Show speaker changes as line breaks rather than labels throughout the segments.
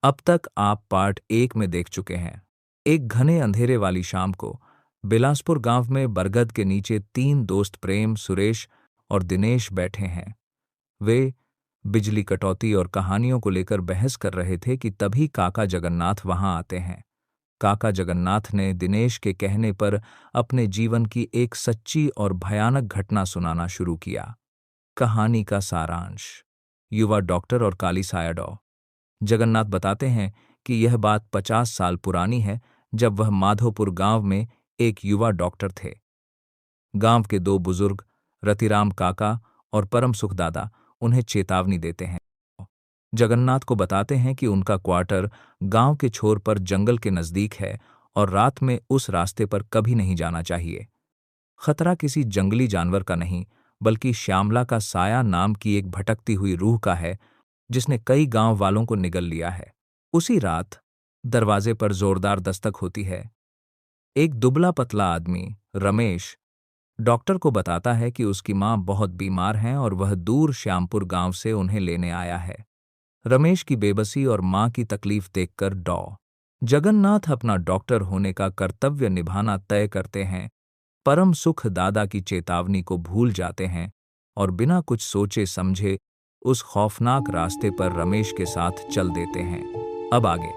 अब तक आप पार्ट 1 में देख चुके हैं। एक घने अंधेरे वाली शाम को बिलासपुर गांव में बरगद के नीचे 3 दोस्त प्रेम, सुरेश और दिनेश बैठे हैं। वे बिजली कटौती और कहानियों को लेकर बहस कर रहे थे कि तभी काका जगन्नाथ वहां आते हैं। काका जगन्नाथ ने दिनेश के कहने पर अपने जीवन की एक सच्ची और भयानक घटना सुनाना शुरू किया। कहानी का सारांश। युवा डॉक्टर और काली सायाडॉ। जगन्नाथ बताते हैं कि यह बात 50 साल पुरानी है, जब वह माधोपुर गांव में एक युवा डॉक्टर थे। गांव के 2 बुजुर्ग रतिराम काका और परम सुख दादा उन्हें चेतावनी देते हैं। जगन्नाथ को बताते हैं कि उनका क्वार्टर गांव के छोर पर जंगल के नजदीक है और रात में उस रास्ते पर कभी नहीं जाना चाहिए। खतरा किसी जंगली जानवर का नहीं, बल्कि श्यामला का साया नाम की एक भटकती हुई रूह का है, जिसने कई गांव वालों को निगल लिया है। उसी रात दरवाजे पर जोरदार दस्तक होती है। एक दुबला पतला आदमी रमेश डॉक्टर को बताता है कि उसकी मां बहुत बीमार हैं और वह दूर श्यामपुर गांव से उन्हें लेने आया है। रमेश की बेबसी और मां की तकलीफ देखकर जगन्नाथ अपना डॉक्टर होने का कर्तव्य निभाना तय करते हैं। परम सुख दादा की चेतावनी को भूल जाते हैं और बिना कुछ सोचे समझे उस खौफनाक रास्ते पर रमेश के साथ चल देते हैं। अब आगे।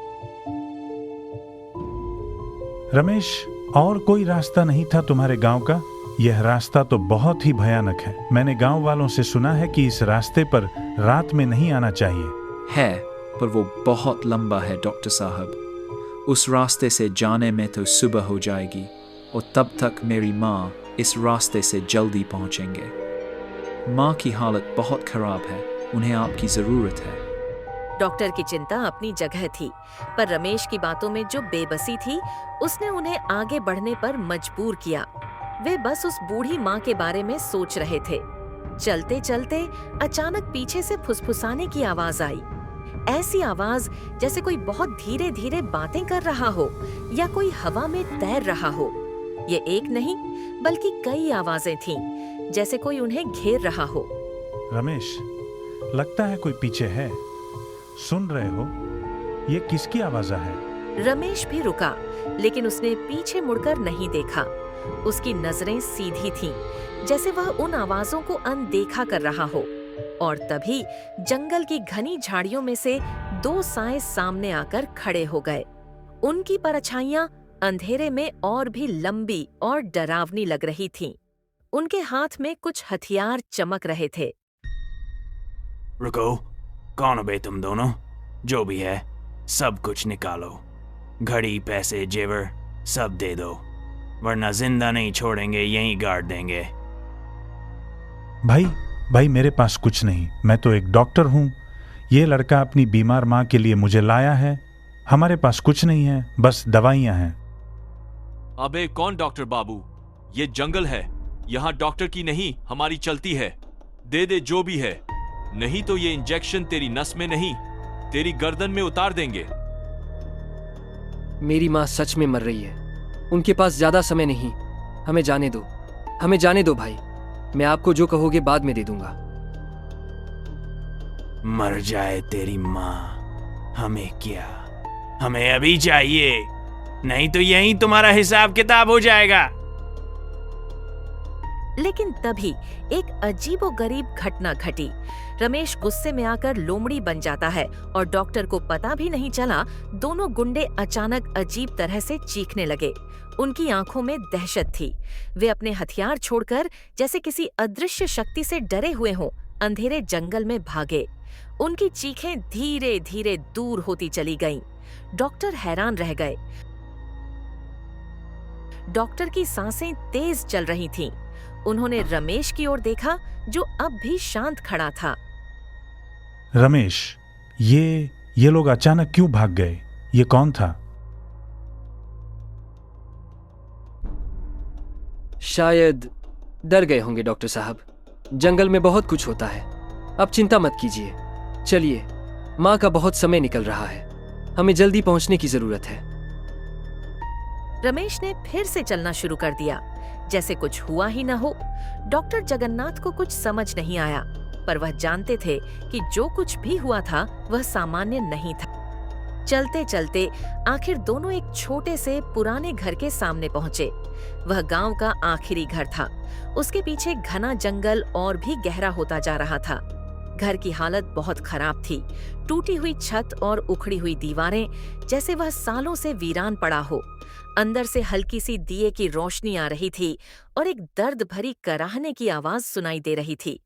रमेश, और कोई रास्ता नहीं था तुम्हारे गांव का? यह रास्ता तो बहुत ही भयानक है। मैंने गांव वालों से सुना है कि इस रास्ते पर रात में नहीं आना चाहिए।
है, पर वो बहुत लंबा है डॉक्टर साहब। उस रास्ते से जाने में तो सुबह हो जाएगी और तब तक मेरी माँ इस रास्ते से जल्दी पहुँचेंगे। माँ की हालत बहुत खराब है, उन्हें आपकी ज़रूरत है।
डॉक्टर की चिंता अपनी जगह थी, पर रमेश की बातों में जो बेबसी थी उसने उन्हें आगे बढ़ने पर मजबूर किया। वे बस उस बूढ़ी माँ के बारे में सोच रहे थे। चलते चलते अचानक पीछे से फुसफुसाने की आवाज आई। ऐसी आवाज जैसे कोई बहुत धीरे धीरे बातें कर रहा हो या कोई हवा में तैर रहा हो। ये एक नहीं बल्कि कई आवाजें थीं, जैसे कोई उन्हें घेर रहा हो।
रमेश, लगता है कोई पीछे है। सुन रहे हो? ये किसकी आवाज है?
रमेश भी रुका, लेकिन उसने पीछे मुड़कर नहीं देखा। उसकी नजरें सीधी थीं, जैसे वह उन आवाजों को अनदेखा कर रहा हो। और तभी जंगल की घनी झाड़ियों में से 2 साए सामने आकर खड़े हो गए। उनकी परछाइयां अंधेरे में और भी लंबी और डरावनी लग रही थीं। उनके हाथ में कुछ हथियार चमक रहे थे।
रुको, कौन हो बे तुम दोनों? जो भी है सब कुछ निकालो। घड़ी, पैसे, जेवर सब दे दो, वरना जिंदा नहीं छोड़ेंगे, यहीं गाड़ देंगे।
भाई, मेरे पास कुछ नहीं। मैं तो एक डॉक्टर हूँ। ये लड़का अपनी बीमार माँ के लिए मुझे लाया है। हमारे पास कुछ नहीं है, बस दवाइयाँ हैं।
अबे कौन डॉक्टर बाबू? ये जंगल है, यहाँ डॉक्टर की नहीं हमारी चलती है। दे दे जो भी है, नहीं तो ये इंजेक्शन तेरी नस में नहीं, तेरी गर्दन में उतार देंगे।
मेरी माँ सच में मर रही है, उनके पास ज्यादा समय नहीं। हमें जाने दो, हमें जाने दो भाई। मैं आपको जो कहोगे बाद में दे दूंगा।
मर जाए तेरी माँ, हमें क्या? हमें अभी चाहिए, नहीं तो यहीं तुम्हारा हिसाब किताब हो जाएगा।
लेकिन तभी एक अजीबोगरीब घटना घटी। रमेश गुस्से में आकर लोमड़ी बन जाता है और डॉक्टर को पता भी नहीं चला। दोनों गुंडे अचानक अजीब तरह से चीखने लगे। उनकी आंखों में दहशत थी। वे अपने हथियार छोड़कर जैसे किसी अदृश्य शक्ति से डरे हुए हों अंधेरे जंगल में भागे। उनकी चीखें धीरे धीरे दूर होती चली गईं। डॉक्टर हैरान रह गए। डॉक्टर की सांसें तेज चल रही थीं। उन्होंने रमेश की ओर देखा, जो अब भी शांत खड़ा था।
रमेश, ये लोग अचानक क्यों भाग गए? ये कौन था?
शायद डर गए होंगे डॉक्टर साहब। जंगल में बहुत कुछ होता है, अब चिंता मत कीजिए। चलिए, माँ का बहुत समय निकल रहा है, हमें जल्दी पहुंचने की जरूरत है।
रमेश ने फिर से चलना शुरू कर दिया, जैसे कुछ हुआ ही न हो। डॉक्टर जगन्नाथ को कुछ समझ नहीं आया, पर वह जानते थे कि जो कुछ भी हुआ था वह सामान्य नहीं था। चलते चलते आखिर दोनों एक छोटे से पुराने घर के सामने पहुंचे। वह गांव का आखिरी घर था। उसके पीछे घना जंगल और भी गहरा होता जा रहा था। घर की हालत बहुत खराब थी। टूटी हुई छत और उखड़ी हुई दीवारें, जैसे वह सालों से वीरान पड़ा हो। अंदर से हल्की सी दिए की रोशनी आ रही थी और एक दर्द भरी कराहने की आवाज सुनाई दे रही थी।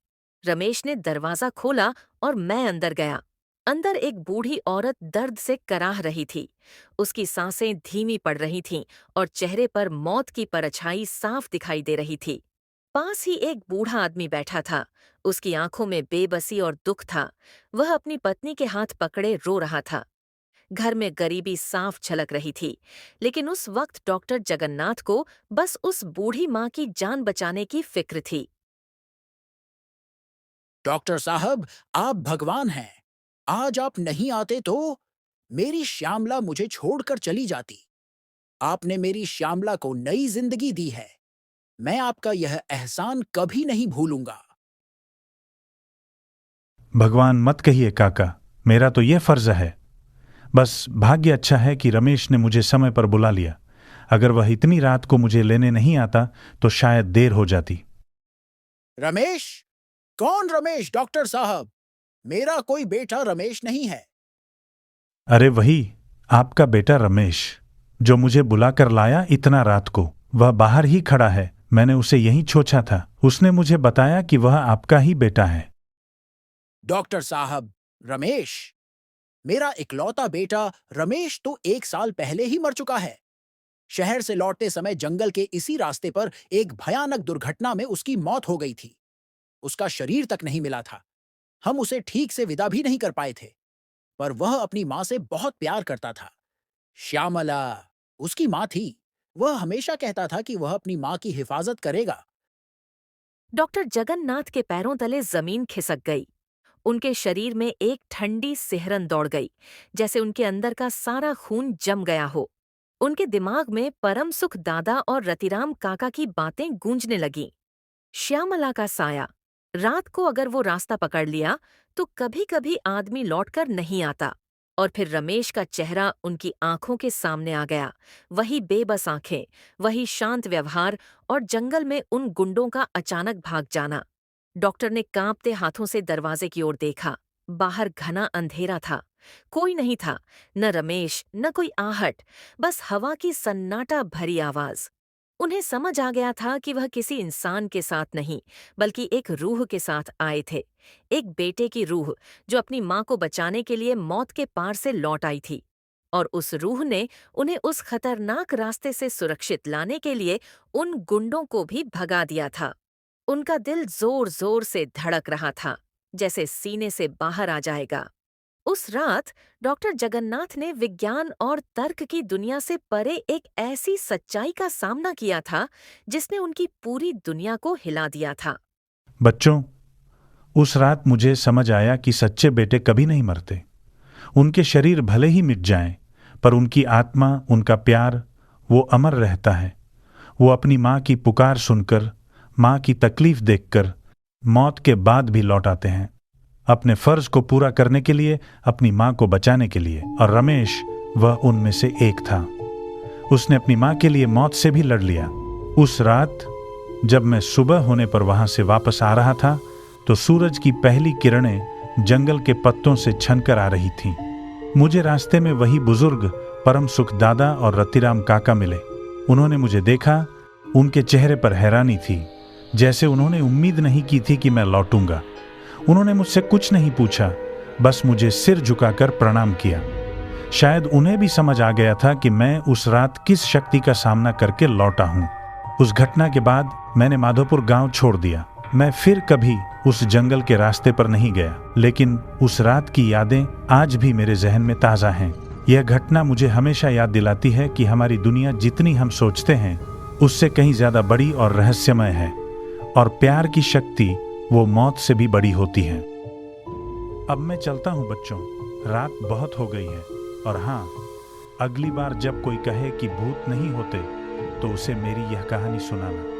रमेश ने दरवाजा खोला और मैं अंदर गया। अंदर एक बूढ़ी औरत दर्द से कराह रही थी। उसकी सांसें धीमी पड़ रही थीं और चेहरे पर मौत की परछाई साफ दिखाई दे रही थी। पास ही एक बूढ़ा आदमी बैठा था। उसकी आंखों में बेबसी और दुख था। वह अपनी पत्नी के हाथ पकड़े रो रहा था। घर में गरीबी साफ झलक रही थी, लेकिन उस वक्त डॉक्टर जगन्नाथ को बस उस बूढ़ी माँ की जान बचाने की फिक्र थी।
डॉक्टर साहब, आप भगवान हैं। आज आप नहीं आते तो मेरी श्यामला मुझे छोड़कर चली जाती। आपने मेरी श्यामला को नई जिंदगी दी है। मैं आपका यह एहसान कभी नहीं भूलूंगा।
भगवान मत कहिए काका, मेरा तो यह फर्ज है। बस भाग्य अच्छा है कि रमेश ने मुझे समय पर बुला लिया। अगर वह इतनी रात को मुझे लेने नहीं आता तो शायद देर हो जाती।
रमेश? कौन रमेश डॉक्टर साहब? मेरा कोई बेटा रमेश नहीं है।
अरे वही आपका बेटा रमेश, जो मुझे बुलाकर लाया इतना रात को। वह बाहर ही खड़ा है। मैंने उसे यहीं छोड़ा था। उसने मुझे बताया कि वह आपका ही बेटा है।
डॉक्टर साहब, रमेश? मेरा इकलौता बेटा रमेश तो 1 साल पहले ही मर चुका है। शहर से लौटते समय जंगल के इसी रास्ते पर एक भयानक दुर्घटना में उसकी मौत हो गई थी। उसका शरीर तक नहीं मिला था। हम उसे ठीक से विदा भी नहीं कर पाए थे, पर वह अपनी माँ से बहुत प्यार करता था। श्यामला उसकी माँ थी। वह हमेशा कहता था कि वह अपनी माँ की हिफाजत करेगा।
डॉक्टर जगन्नाथ के पैरों तले जमीन खिसक गई। उनके शरीर में एक ठंडी सिहरन दौड़ गई, जैसे उनके अंदर का सारा खून जम गया हो। उनके दिमाग में परम सुख दादा और रतिराम काका की बातें गूंजने लगीं। श्यामला का साया। रात को अगर वो रास्ता पकड़ लिया तो कभी कभी आदमी लौटकर नहीं आता। और फिर रमेश का चेहरा उनकी आंखों के सामने आ गया। वही बेबस आंखें, वही शांत व्यवहार और जंगल में उन गुंडों का अचानक भाग जाना। डॉक्टर ने कांपते हाथों से दरवाजे की ओर देखा। बाहर घना अंधेरा था। कोई नहीं था, न रमेश, न कोई आहट, बस हवा की सन्नाटा भरी आवाज। उन्हें समझ आ गया था कि वह किसी इंसान के साथ नहीं, बल्कि एक रूह के साथ आए थे। एक बेटे की रूह जो अपनी माँ को बचाने के लिए मौत के पार से लौट आई थी। और उस रूह ने उन्हें उस खतरनाक रास्ते से सुरक्षित लाने के लिए उन गुंडों को भी भगा दिया था। उनका दिल जोर जोर से धड़क रहा था, जैसे सीने से बाहर आ जाएगा। उस रात डॉक्टर जगन्नाथ ने विज्ञान और तर्क की दुनिया से परे एक ऐसी सच्चाई का सामना किया था जिसने उनकी पूरी दुनिया को हिला दिया था।
बच्चों, उस रात मुझे समझ आया कि सच्चे बेटे कभी नहीं मरते। उनके शरीर भले ही मिट जाएं, पर उनकी आत्मा, उनका प्यार, वो अमर रहता है। वो अपनी माँ की पुकार सुनकर, माँ की तकलीफ देखकर, मौत के बाद भी लौट आते हैं, अपने फर्ज को पूरा करने के लिए, अपनी माँ को बचाने के लिए। और रमेश वह उनमें से एक था। उसने अपनी माँ के लिए मौत से भी लड़ लिया। उस रात जब मैं सुबह होने पर वहां से वापस आ रहा था तो सूरज की पहली किरणें जंगल के पत्तों से छनकर आ रही थीं। मुझे रास्ते में वही बुजुर्ग परम सुख दादा और रतिराम काका मिले। उन्होंने मुझे देखा। उनके चेहरे पर हैरानी थी, जैसे उन्होंने उम्मीद नहीं की थी कि मैं लौटूंगा। उन्होंने मुझसे कुछ नहीं पूछा, बस मुझे सिर झुकाकर प्रणाम किया। शायद उन्हें भी समझ आ गया था कि मैं उस रात किस शक्ति का सामना करके लौटा हूं। उस घटना के बाद मैंने माधोपुर गांव छोड़ दिया। मैं फिर कभी उस जंगल के रास्ते पर नहीं गया, लेकिन उस रात की यादें आज भी मेरे जहन में ताज़ा हैं। यह घटना मुझे हमेशा याद दिलाती है कि हमारी दुनिया जितनी हम सोचते हैं उससे कहीं ज्यादा बड़ी और रहस्यमय है, और प्यार की शक्ति वो मौत से भी बड़ी होती है। अब मैं चलता हूँ बच्चों, रात बहुत हो गई है। और हाँ, अगली बार जब कोई कहे कि भूत नहीं होते तो उसे मेरी यह कहानी सुनाना।